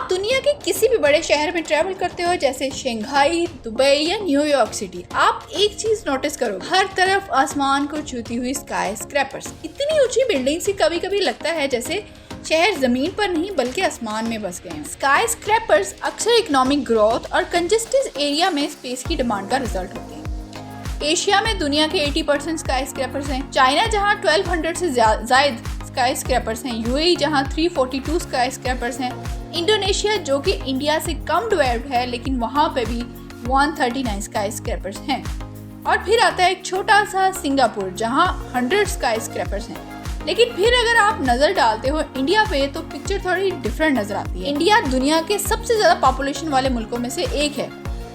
दुनिया के किसी भी बड़े शहर में ट्रैवल करते हो, जैसे शंघाई, दुबई या न्यूयॉर्क सिटी, आप एक चीज नोटिस करो, हर तरफ आसमान को छूती हुई स्काई स्क्रैपर्स। इतनी ऊंची बिल्डिंग से कभी कभी लगता है जैसे शहर जमीन पर नहीं बल्कि आसमान में बस गए हैं। स्काई स्क्रैपर्स अक्सर इकोनॉमिक ग्रोथ और कंजेस्टेड एरिया में स्पेस की डिमांड का रिजल्ट होते हैं। एशिया में दुनिया के 80% स्काई स्क्रैपर्स हैं। चाइना जहां 1200 से ज्यादा स्काई स्क्रैपर्स हैं, यूएई जहां 342 स्काई स्क्रैपर्स हैं, इंडोनेशिया जो कि इंडिया से कम डेवलप्ड है लेकिन वहां पे भी 139 स्काई स्क्रैपर्स हैं। और फिर आता है एक छोटा सा सिंगापुर जहां 100 स्काई स्क्रैपर्स हैं। लेकिन फिर अगर आप नजर डालते हो इंडिया पे तो पिक्चर थोड़ी डिफरेंट नजर आती है। इंडिया दुनिया के सबसे ज्यादा पॉपुलेशन वाले मुल्कों में से एक है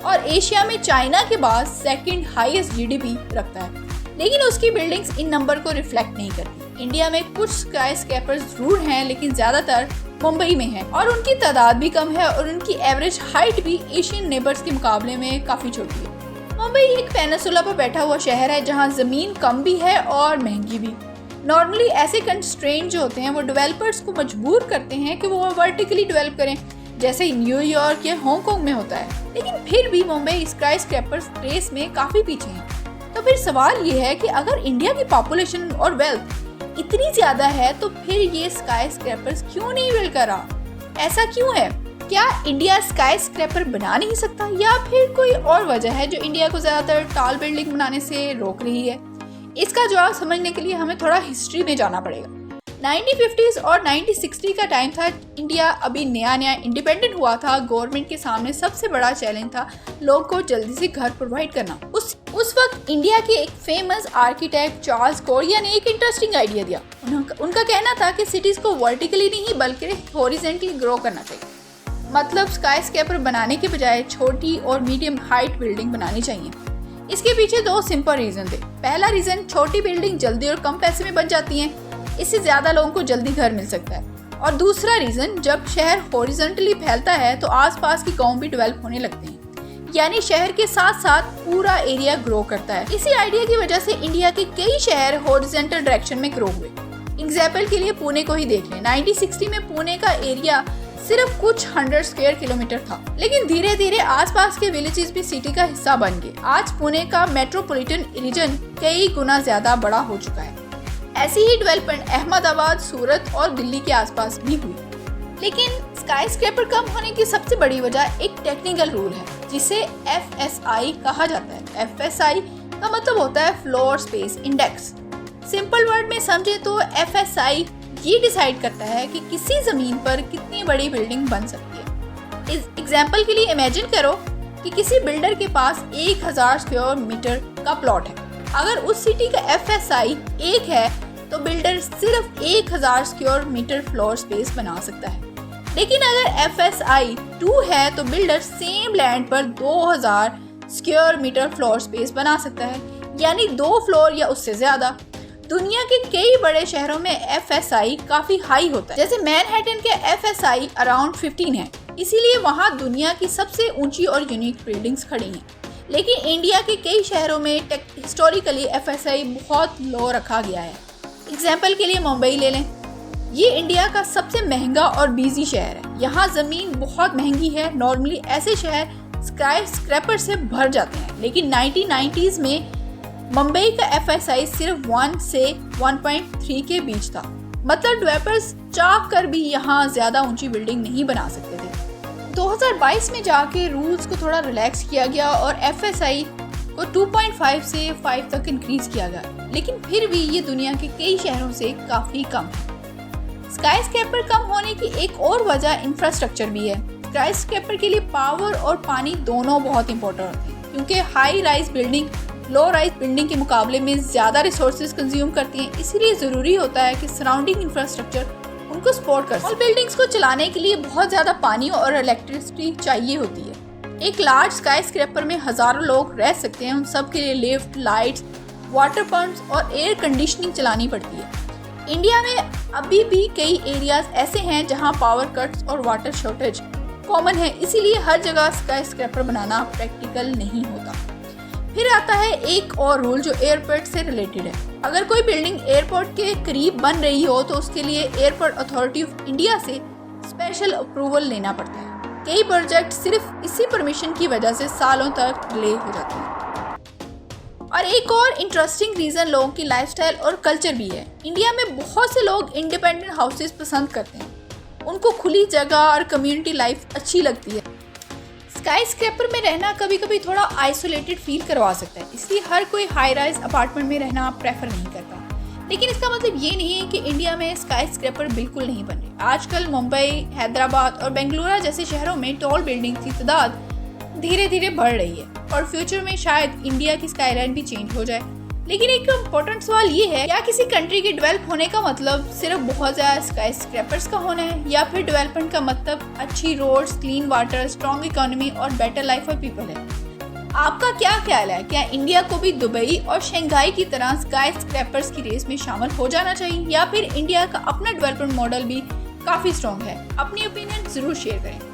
और एशिया में चाइना के बाद सेकंड हाईएस्ट जीडीपी रखता है, लेकिन उसकी बिल्डिंग्स इन नंबर को रिफ्लेक्ट नहीं करती। इंडिया में कुछ स्काई स्क्रैपर्स जरूर हैं लेकिन ज्यादातर मुंबई में है और उनकी तादाद भी कम है और उनकी एवरेज हाइट भी एशियन नेबर्स के मुकाबले में काफी छोटी है। मुंबई एक पेनिसुला पर बैठा हुआ शहर है जहां जमीन कम भी है और महंगी भी। नॉर्मली ऐसे कंस्ट्रेंट जो होते हैं वो डेवलपर्स को मजबूर करते हैं कि वो वर्टिकली डेवलप करें, जैसे न्यूयॉर्क या हांगकांग में होता है। लेकिन फिर भी मुंबई स्काई स्क्रैपर्स रेस में काफी पीछे है। तो फिर सवाल ये है कि अगर इंडिया की पॉपुलेशन और वेल्थ इतनी ज्यादा है तो फिर ये स्काई स्क्रैपर्स क्यों नहीं बिल्ड कर रहा? ऐसा क्यों है? क्या इंडिया स्काई स्क्रैपर बना नहीं सकता या फिर कोई और वजह है जो इंडिया को ज्यादातर टॉल बिल्डिंग बनाने से रोक रही है? इसका जवाब समझने के लिए हमें थोड़ा हिस्ट्री में जाना पड़ेगा। 1950s और 1960 का टाइम था। इंडिया अभी नया इंडिपेंडेंट हुआ था। गवर्नमेंट के सामने सबसे बड़ा चैलेंज था लोग को जल्दी से घर प्रोवाइड करना। उस वक्त इंडिया के एक फेमस आर्किटेक्ट चार्ल्स कोरिया ने एक इंटरेस्टिंग आइडिया दिया। उनका कहना था कि सिटीज को वर्टिकली नहीं बल्कि हॉरिजॉन्टली ग्रो करना चाहिए। मतलब स्काई स्क्रैपर बनाने के बजाय छोटी और मीडियम हाइट बिल्डिंग बनानी चाहिए। इसके पीछे दो सिंपल रीजन थे। पहला रीजन, छोटी बिल्डिंग जल्दी और कम पैसे में बन जाती हैं, इससे ज्यादा लोगों को जल्दी घर मिल सकता है। और दूसरा रीजन, जब शहर हॉरिजॉन्टली फैलता है तो आसपास की गांव भी डेवलप होने लगते हैं, यानी शहर के साथ साथ पूरा एरिया ग्रो करता है। इसी आइडिया की वजह से इंडिया के कई शहर हॉरिजॉन्टल डायरेक्शन में ग्रो हुए। एग्जाम्पल के लिए पुणे को ही देख लें। 1960 में पुणे का एरिया सिर्फ कुछ 100 स्क्वायर किलोमीटर था, लेकिन धीरे धीरे आसपास के विलेजेस भी सिटी का हिस्सा बन गए। आज पुणे का मेट्रोपॉलिटन रीजन कई गुना ज्यादा बड़ा हो चुका है। ऐसी ही डेवलपमेंट अहमदाबाद, सूरत और दिल्ली के आसपास भी हुई। लेकिन स्काई स्क्रैपर कम होने की सबसे बड़ी वजह एक टेक्निकल रूल है जिसे FSI कहा जाता है। FSI का मतलब होता है floor space index. Simple word में समझे तो FSI ये डिसाइड करता है कि किसी जमीन पर कितनी बड़ी बिल्डिंग बन सकती है। इस एग्जाम्पल के लिए इमेजिन करो कि किसी बिल्डर के पास 1000 स्क्वायर मीटर का प्लॉट है। अगर उस सिटी का FSI 1 है तो बिल्डर सिर्फ 1000 स्क्वायर मीटर फ्लोर स्पेस बना सकता है। लेकिन अगर FSI 2 है तो बिल्डर सेम लैंड पर 2000 स्क्वायर मीटर फ्लोर स्पेस बना सकता है, यानी 2 फ्लोर या उससे ज्यादा। दुनिया के कई बड़े शहरों में FSI काफी हाई होता है, जैसे मैनहट्टन के FSI अराउंड 15 है, इसीलिए वहाँ दुनिया की सबसे ऊंची और यूनिक बिल्डिंग्स खड़ी हैं। लेकिन इंडिया के कई शहरों में हिस्टोरिकली FSI बहुत लो रखा गया है। एग्जाम्पल के लिए मुंबई ले लें। ये इंडिया का सबसे महंगा और बिजी शहर है। यहाँ ज़मीन बहुत महंगी है। नॉर्मली ऐसे शहर स्काई स्क्रैपर से भर जाते हैं, लेकिन 1990s में मुंबई का FSI सिर्फ 1 से 1.3 के बीच था। मतलब डेवलपर्स चाह कर भी यहाँ ज़्यादा ऊंची बिल्डिंग नहीं बना सकते थे। 2022 में जाके रूल्स को थोड़ा रिलैक्स किया गया और FSI को 2.5 से 5 तक इंक्रीज किया गया, लेकिन फिर भी ये दुनिया के कई शहरों से काफ़ी कम है। स्काई स्क्रैपर कम होने की एक और वजह इंफ्रास्ट्रक्चर भी है। स्काई स्क्रैपर के लिए पावर और पानी दोनों बहुत इंपॉर्टेंट होते हैं, क्योंकि high rise building low rise building के मुकाबले में ज़्यादा रिसोर्सेज कंज्यूम करती हैं। इसीलिए ज़रूरी होता है कि सराउंडिंग इंफ्रास्ट्रक्चर उनको सपोर्ट कर। और बिल्डिंग्स को चलाने के लिए बहुत ज़्यादा पानी और इलेक्ट्रिसिटी चाहिए होती है। एक लार्ज स्काई स्क्रैपर में हज़ारों लोग रह सकते हैं। उन सब के लिए लिफ्ट, लाइट्स, वाटर पंप्स और एयर कंडीशनिंग चलानी पड़ती है। इंडिया में अभी भी कई एरियाज ऐसे हैं जहां पावर कट्स और वाटर शॉर्टेज कॉमन है, इसीलिए हर जगह स्काई स्क्रैपर बनाना प्रैक्टिकल नहीं होता। फिर आता है एक और रूल जो एयरपोर्ट से रिलेटेड है। अगर कोई बिल्डिंग एयरपोर्ट के करीब बन रही हो तो उसके लिए एयरपोर्ट अथॉरिटी ऑफ इंडिया से स्पेशल अप्रूवल लेना पड़ता है। कई प्रोजेक्ट सिर्फ इसी परमिशन की वजह से सालों तक डिले हो जाते हैं। और एक और इंटरेस्टिंग रीज़न लोगों की लाइफस्टाइल और कल्चर भी है। इंडिया में बहुत से लोग इंडिपेंडेंट हाउसेस पसंद करते हैं। उनको खुली जगह और कम्युनिटी लाइफ अच्छी लगती है। स्काई स्क्रैपर में रहना कभी कभी थोड़ा आइसोलेटेड फील करवा सकता है, इसलिए हर कोई हाई राइज अपार्टमेंट में रहना प्रेफर नहीं करता। लेकिन इसका मतलब ये नहीं है कि इंडिया में स्काई स्क्रैपर बिल्कुल नहीं बन रहे। आजकल मुंबई, हैदराबाद और बेंगलुरु जैसे शहरों में टॉल बिल्डिंग की तादाद धीरे धीरे बढ़ रही है और फ्यूचर में शायद इंडिया की स्काईलाइन भी चेंज हो जाए। लेकिन एक इम्पोर्टेंट सवाल ये है, क्या किसी कंट्री के डेवलप होने का मतलब सिर्फ बहुत ज़्यादा स्काई स्क्रैपर्स का होना है, या फिर डेवलपमेंट का मतलब अच्छी roads, clean water, strong economy और बेटर लाइफ फॉर पीपल है? आपका क्या ख्याल है? क्या इंडिया को भी दुबई और शंघाई की तरह स्काई स्क्रैपर्स की रेस में शामिल हो जाना चाहिए, या फिर इंडिया का अपना डेवलपमेंट मॉडल भी काफ़ी स्ट्रॉन्ग है? अपनी ओपिनियन ज़रूर शेयर करें।